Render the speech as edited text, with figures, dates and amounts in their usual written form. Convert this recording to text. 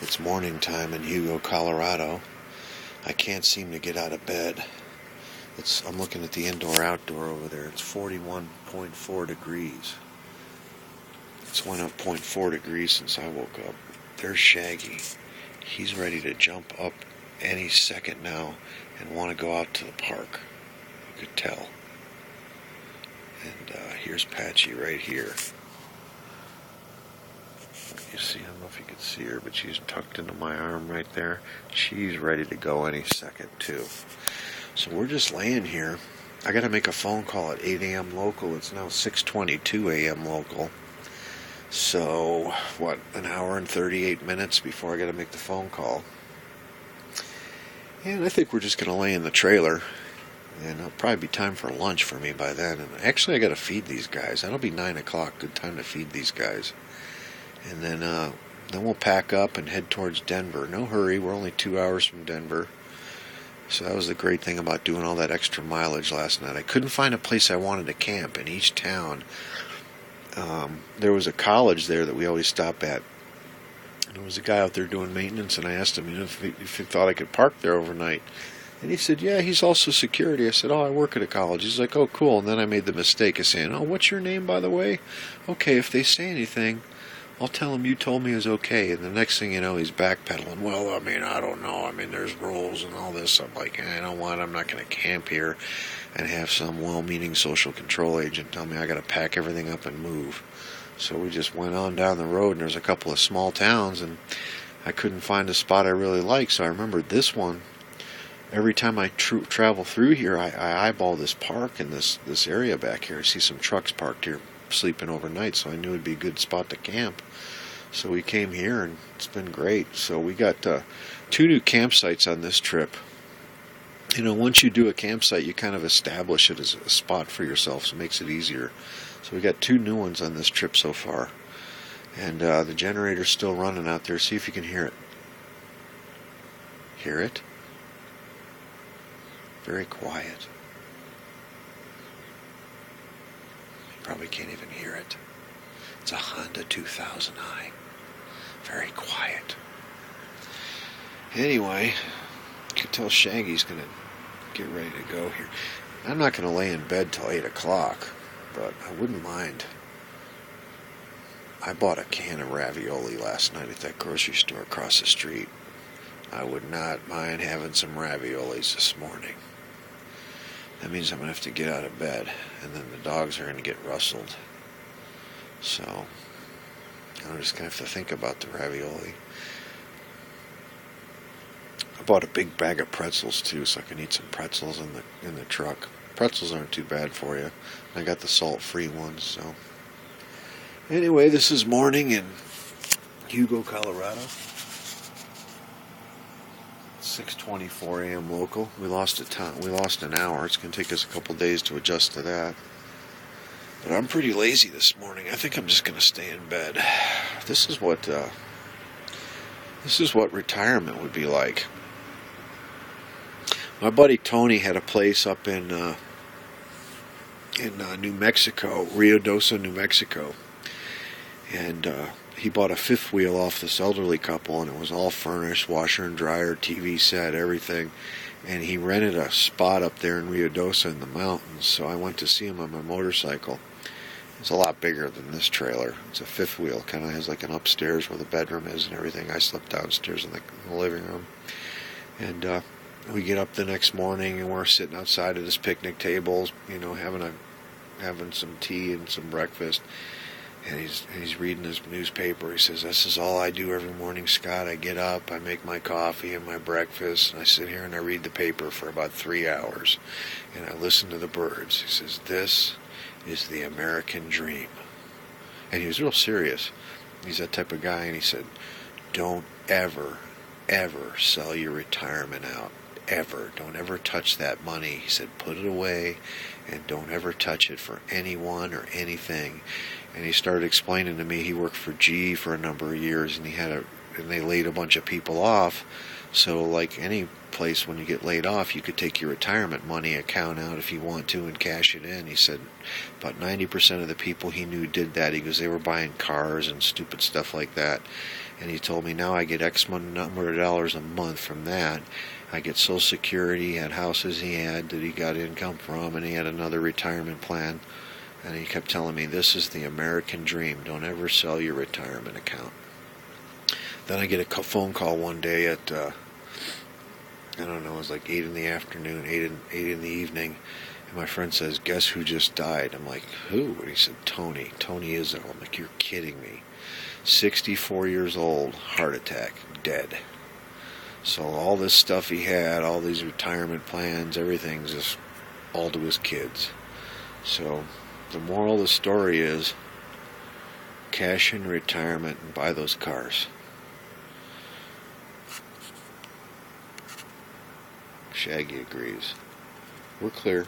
It's morning time in Hugo, Colorado. I can't seem to get out of bed. I'm looking at the indoor-outdoor over there. It's 41.4 degrees. It's went up 0.4 degrees since I woke up. There's Shaggy. He's ready to jump up any second now and want to go out to the park. You could tell. And here's Patchy right here. You see, I don't know if you can see her, but she's tucked into my arm right there. She's ready to go any second, too. So we're just laying here. I got to make a phone call at 8 a.m. local. It's now 6:22 a.m. local. So, an hour and 38 minutes before I got to make the phone call. And I think we're just going to lay in the trailer. And it'll probably be time for lunch for me by then. And actually, I got to feed these guys. That'll be 9 o'clock. Good time to feed these guys. And then we'll pack up and head towards Denver. No hurry. We're only 2 hours from Denver. So that was the great thing about doing all that extra mileage last night. I couldn't find a place I wanted to camp in each town. There was a college there that we always stop at. And there was a guy out there doing maintenance, and I asked him if he thought I could park there overnight. And he said, yeah, he's also security. I said, oh, I work at a college. He's like, oh, cool. And then I made the mistake of saying, oh, what's your name, by the way? Okay, if they say anything, I'll tell him you told me it was okay. And the next thing you know, he's backpedaling. Well, I don't know. There's rules and all this. I'm like, you know what? I'm not going to camp here and have some well-meaning social control agent tell me I got to pack everything up and move. So we just went on down the road, and there's a couple of small towns, and I couldn't find a spot I really liked. So I remembered this one. Every time I travel through here, I eyeball this park and this area back here. I see some trucks parked here sleeping overnight, so I knew it'd be a good spot to camp. So we came here, and it's been great. So we got 2 new campsites on this trip. You know, once you do a campsite, you kind of establish it as a spot for yourself, so it makes it easier. So we got 2 new ones on this trip so far. And the generator's still running out there. See if you can hear it. Hear it? Very quiet. Probably can't even hear it. It's a Honda 2000i. Very quiet. Anyway, you can tell Shaggy's going to get ready to go here. I'm not going to lay in bed till 8 o'clock, but I wouldn't mind. I bought a can of ravioli last night at that grocery store across the street. I would not mind having some raviolis this morning. That means I'm going to have to get out of bed, and then the dogs are going to get rustled. So, I'm just going to have to think about the ravioli. I bought a big bag of pretzels, too, so I can eat some pretzels in the truck. Pretzels aren't too bad for you. I got the salt-free ones, so. Anyway, this is morning in Hugo, Colorado. 6:24 a.m. local. We lost an hour. It's going to take us a couple days to adjust to that. But I'm pretty lazy this morning. I think I'm just going to stay in bed. This is what retirement would be like. My buddy Tony had a place up in New Mexico, Rio Dosa, New Mexico, and he bought a fifth wheel off this elderly couple, and it was all furnished, washer and dryer, TV set, everything. And he rented a spot up there in Rio Dosa in the mountains, so I went to see him on my motorcycle. It's a lot bigger than this trailer. It's a fifth wheel, kind of has like an upstairs where the bedroom is and everything. I slept downstairs in the living room. And we get up the next morning, and we're sitting outside of this picnic table, you know, having some tea and some breakfast. And he's reading his newspaper. He says, this is all I do every morning, Scott. I get up, I make my coffee and my breakfast, and I sit here and I read the paper for about 3 hours. And I listen to the birds. He says, this is the American dream. And he was real serious. He's that type of guy, and he said, don't ever sell your retirement out. Ever. Don't ever touch that money. He said, put it away and don't ever touch it for anyone or anything. And he started explaining to me he worked for GE for a number of years, and they laid a bunch of people off. So like any place, when you get laid off, you could take your retirement money account out if you want to and cash it in. He said about 90% of the people he knew did that. He goes, they were buying cars and stupid stuff like that. And he told me now I get X number of dollars a month from that. I get Social Security, he had houses he had that he got income from, and he had another retirement plan. And he kept telling me, this is the American dream. Don't ever sell your retirement account. Then I get a phone call one day at, I don't know, it was like 8 in the afternoon, 8 in the evening. And my friend says, guess who just died? I'm like, who? And he said, Tony Izzo. I'm like, you're kidding me. 64 years old, heart attack, dead. So all this stuff he had, all these retirement plans, everything's just all to his kids. So the moral of the story is cash in retirement and buy those cars. Shaggy agrees. We're clear.